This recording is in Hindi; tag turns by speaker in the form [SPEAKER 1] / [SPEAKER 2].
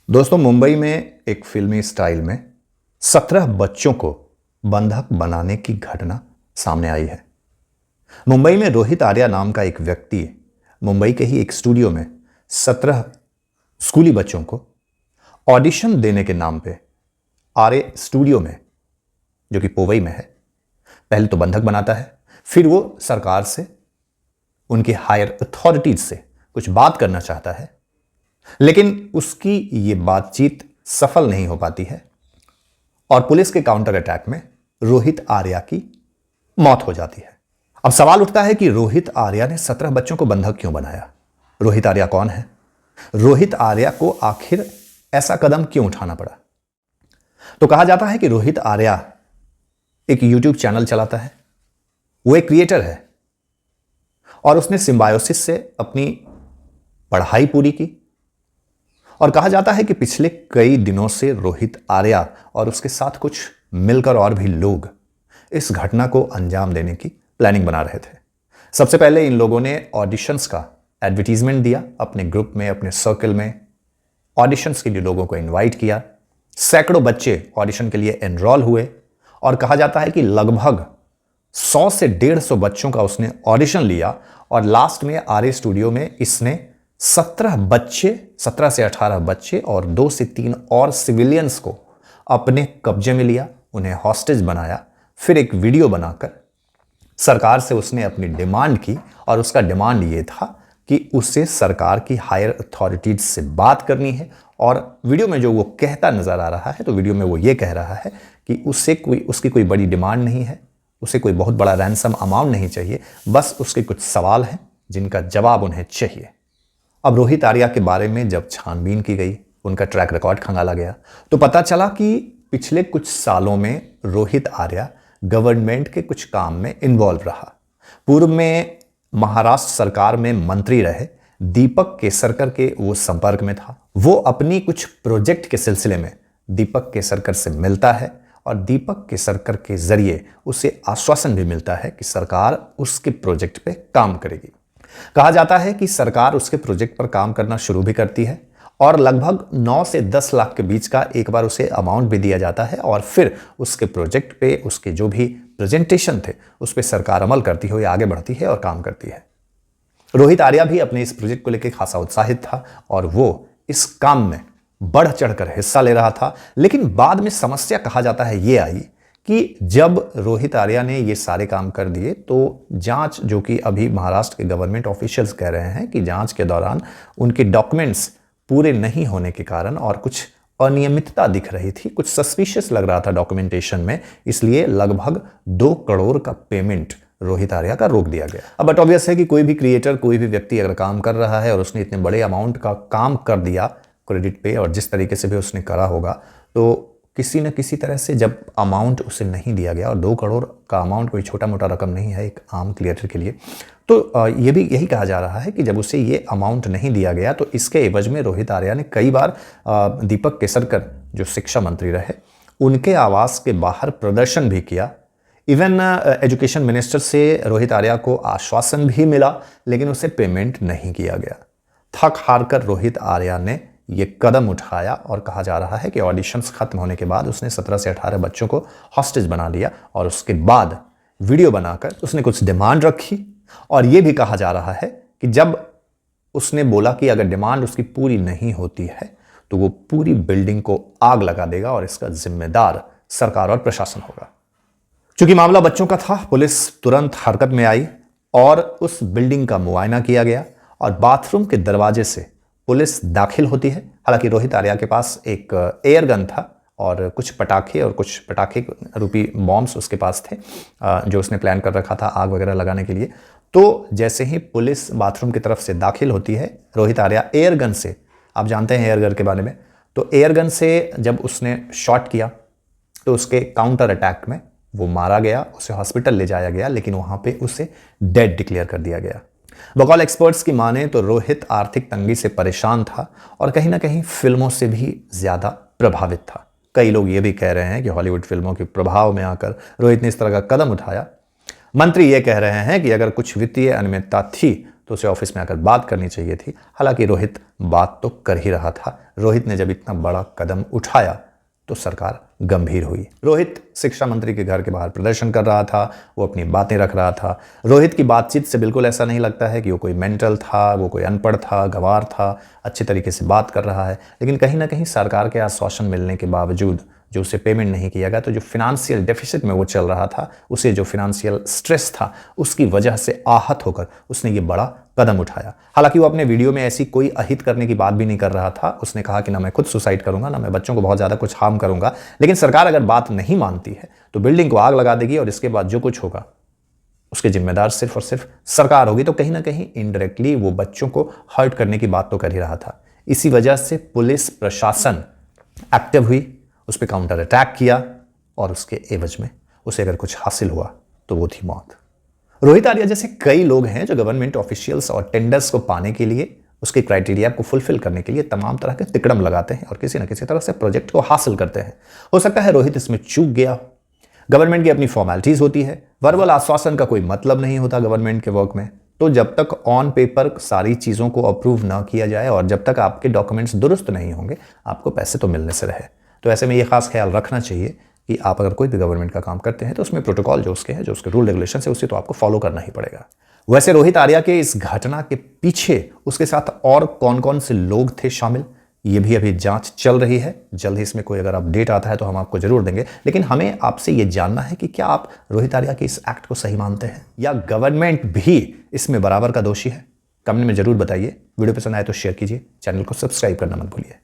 [SPEAKER 1] दोस्तों, मुंबई में एक फिल्मी स्टाइल में 17 बच्चों को बंधक बनाने की घटना सामने आई है। मुंबई में रोहित आर्या नाम का एक व्यक्ति मुंबई के ही एक स्टूडियो में 17 स्कूली बच्चों को ऑडिशन देने के नाम पे आर्य स्टूडियो में, जो कि पोवई में है, पहले तो बंधक बनाता है, फिर वो सरकार से, उनकी हायर अथॉरिटीज से कुछ बात करना चाहता है, लेकिन उसकी ये बातचीत सफल नहीं हो पाती है और पुलिस के काउंटर अटैक में रोहित आर्या की मौत हो जाती है। अब सवाल उठता है कि रोहित आर्या ने 17 बच्चों को बंधक क्यों बनाया? रोहित आर्या कौन है? रोहित आर्या को आखिर ऐसा कदम क्यों उठाना पड़ा? तो कहा जाता है कि रोहित आर्या एक यूट्यूब चैनल चलाता है, वो एक क्रिएटर है और उसने सिम्बायोसिस से अपनी पढ़ाई पूरी की। और कहा जाता है कि पिछले कई दिनों से रोहित आर्या और उसके साथ कुछ मिलकर और भी लोग इस घटना को अंजाम देने की प्लानिंग बना रहे थे। सबसे पहले इन लोगों ने ऑडिशंस का एडवर्टीजमेंट दिया अपने ग्रुप में, अपने सर्कल में। ऑडिशंस के लिए लोगों को इनवाइट किया। सैकड़ों बच्चे ऑडिशन के एनरोल हुए और कहा जाता है कि लगभग 100 से 150 बच्चों का उसने ऑडिशन लिया और लास्ट में आर्य स्टूडियो में इसने 17 से 18 बच्चे और 2 से 3 और सिविलियंस को अपने कब्जे में लिया, उन्हें हॉस्टेज बनाया। फिर एक वीडियो बनाकर सरकार से उसने अपनी डिमांड की और उसका डिमांड ये था कि उसे सरकार की हायर अथॉरिटीज से बात करनी है। और वीडियो में जो वो कहता नजर आ रहा है, तो वीडियो में वो ये कह रहा है कि उसकी कोई बड़ी डिमांड नहीं है, उसे कोई बहुत बड़ा रैंसम अमाउंट नहीं चाहिए, बस उसके कुछ सवाल हैं जिनका जवाब उन्हें चाहिए। अब रोहित आर्या के बारे में जब छानबीन की गई, उनका ट्रैक रिकॉर्ड खंगाला गया, तो पता चला कि पिछले कुछ सालों में रोहित आर्या गवर्नमेंट के कुछ काम में इन्वॉल्व रहा। पूर्व में महाराष्ट्र सरकार में मंत्री रहे दीपक केसरकर के वो संपर्क में था। वो अपनी कुछ प्रोजेक्ट के सिलसिले में दीपक केसरकर से मिलता है और दीपक केसरकर के जरिए उसे आश्वासन भी मिलता है कि सरकार उसके प्रोजेक्ट पे काम करेगी। कहा जाता है कि सरकार उसके प्रोजेक्ट पर काम करना शुरू भी करती है और लगभग 9 से 10 लाख के बीच का एक बार उसे अमाउंट भी दिया जाता है और फिर उसके प्रोजेक्ट पे, उसके जो भी प्रेजेंटेशन थे, उस पर सरकार अमल करती हुई आगे बढ़ती है और काम करती है। रोहित आर्या भी अपने इस प्रोजेक्ट को लेकर खासा उत्साहित था और वो इस काम में बढ़ चढ़कर हिस्सा ले रहा था। लेकिन बाद में समस्या, कहा जाता है, ये आई कि जब रोहित आर्या ने ये सारे काम कर दिए तो जांच, जो कि अभी महाराष्ट्र के गवर्नमेंट ऑफिशियल्स कह रहे हैं कि जांच के दौरान उनके डॉक्यूमेंट्स पूरे नहीं होने के कारण और कुछ अनियमितता दिख रही थी, कुछ सस्पिशियस लग रहा था डॉक्यूमेंटेशन में, इसलिए लगभग 2 करोड़ का पेमेंट रोहित आर्या का रोक दिया गया। अब बट ऑब्वियस है कि कोई भी क्रिएटर, कोई भी व्यक्ति अगर काम कर रहा है और उसने इतने बड़े अमाउंट का काम कर दिया क्रेडिट पे, और जिस तरीके से भी उसने करा होगा, तो किसी न किसी तरह से जब अमाउंट उसे नहीं दिया गया, और 2 करोड़ का अमाउंट कोई छोटा मोटा रकम नहीं है एक आम क्रिएटर के लिए, तो ये भी यही कहा जा रहा है कि जब उसे ये अमाउंट नहीं दिया गया तो इसके एवज में रोहित आर्या ने कई बार दीपक केसरकर, जो शिक्षा मंत्री रहे, उनके आवास के बाहर प्रदर्शन भी किया। इवन एजुकेशन मिनिस्टर से रोहित आर्या को आश्वासन भी मिला, लेकिन उसे पेमेंट नहीं किया गया। थक हार कर रोहित आर्या ने ये कदम उठाया और कहा जा रहा है कि ऑडिशंस खत्म होने के बाद उसने 17 से 18 बच्चों को हॉस्टेज बना लिया और उसके बाद वीडियो बनाकर उसने कुछ डिमांड रखी। और यह भी कहा जा रहा है कि जब उसने बोला कि अगर डिमांड उसकी पूरी नहीं होती है तो वो पूरी बिल्डिंग को आग लगा देगा और इसका जिम्मेदार सरकार और प्रशासन होगा। चूंकि मामला बच्चों का था, पुलिस तुरंत हरकत में आई और उस बिल्डिंग का मुआयना किया गया और बाथरूम के दरवाजे से पुलिस दाखिल होती है। हालांकि रोहित आर्या के पास एक एयर गन था और कुछ पटाखे रूपी बॉम्ब्स उसके पास थे, जो उसने प्लान कर रखा था आग वगैरह लगाने के लिए। तो जैसे ही पुलिस बाथरूम की तरफ से दाखिल होती है, रोहित आर्या एयर गन से, आप जानते हैं एयर गन के बारे में, तो एयर गन से जब उसने शॉट किया तो उसके काउंटर अटैक में वो मारा गया, उसे हॉस्पिटल ले जाया गया, लेकिन वहां पे उसे डेड डिक्लेयर कर दिया गया। बकौल एक्सपर्ट्स की माने तो रोहित आर्थिक तंगी से परेशान था और कहीं ना कहीं फिल्मों से भी ज्यादा प्रभावित था। कई लोग ये भी कह रहे हैं कि हॉलीवुड फिल्मों के प्रभाव में आकर रोहित ने इस तरह का कदम उठाया। मंत्री ये कह रहे हैं कि अगर कुछ वित्तीय अनियमितता थी तो उसे ऑफिस में आकर बात करनी चाहिए थी। हालांकि रोहित बात तो कर ही रहा था। रोहित ने जब इतना बड़ा कदम उठाया तो सरकार गंभीर हुई। रोहित शिक्षा मंत्री के घर के बाहर प्रदर्शन कर रहा था, वो अपनी बातें रख रहा था। रोहित की बातचीत से बिल्कुल ऐसा नहीं लगता है कि वो कोई मेंटल था, वो कोई अनपढ़ था, गंवार था, अच्छे तरीके से बात कर रहा है। लेकिन कहीं ना कहीं सरकार के आश्वासन मिलने के बावजूद जो उसे पेमेंट नहीं किया गया, तो जो फिनेंशियल डेफिसिट में वो चल रहा था, उसे जो फिनेंशियल स्ट्रेस था, उसकी वजह से आहत होकर उसने ये बड़ा कदम उठाया। हालांकि वो अपने वीडियो में ऐसी कोई अहित करने की बात भी नहीं कर रहा था। उसने कहा कि ना मैं खुद सुसाइड करूंगा, ना मैं बच्चों को बहुत ज़्यादा कुछ हार्म करूंगा, लेकिन सरकार अगर बात नहीं मानती है तो बिल्डिंग को आग लगा देगी और इसके बाद जो कुछ होगा उसके जिम्मेदार सिर्फ और सिर्फ सरकार होगी। तो कहीं ना कहीं इनडायरेक्टली वो बच्चों को हर्ट करने की बात तो कर ही रहा था। इसी वजह से पुलिस प्रशासन एक्टिव हुई, उस पर काउंटर अटैक किया और उसके एवज में उसे अगर कुछ हासिल हुआ तो वो थी मौत। रोहित आर्या जैसे कई लोग हैं जो गवर्नमेंट ऑफिशियल्स और टेंडर्स को पाने के लिए, उसके क्राइटेरिया को फुलफिल करने के लिए तमाम तरह के तिकड़म लगाते हैं और किसी न किसी तरह से प्रोजेक्ट को हासिल करते हैं। हो सकता है रोहित इसमें चूक गया हो। गवर्नमेंट की अपनी फॉर्मेलिटीज होती है, वर्बल आश्वासन का कोई मतलब नहीं होता गवर्नमेंट के वर्क में। तो जब तक ऑन पेपर सारी चीज़ों को अप्रूव ना किया जाए और जब तक आपके डॉक्यूमेंट्स दुरुस्त नहीं होंगे, आपको पैसे तो मिलने से रहे। तो ऐसे में ये खास ख्याल रखना चाहिए कि आप अगर कोई भी गवर्नमेंट का काम करते हैं तो उसमें प्रोटोकॉल जो उसके रूल रेगुलेशन है, उसे तो आपको फॉलो करना ही पड़ेगा। वैसे रोहित आर्या के इस घटना के पीछे उसके साथ और कौन कौन से लोग थे शामिल, ये भी अभी जांच चल रही है। जल्द ही इसमें कोई अगर अपडेट आता है तो हम आपको जरूर देंगे। लेकिन हमें आपसे ये जानना है कि क्या आप रोहित आर्या के इस एक्ट को सही मानते हैं या गवर्नमेंट भी इसमें बराबर का दोषी है? कमेंट में जरूर बताइए। वीडियो पसंद आए तो शेयर कीजिए, चैनल को सब्सक्राइब करना मत भूलिए।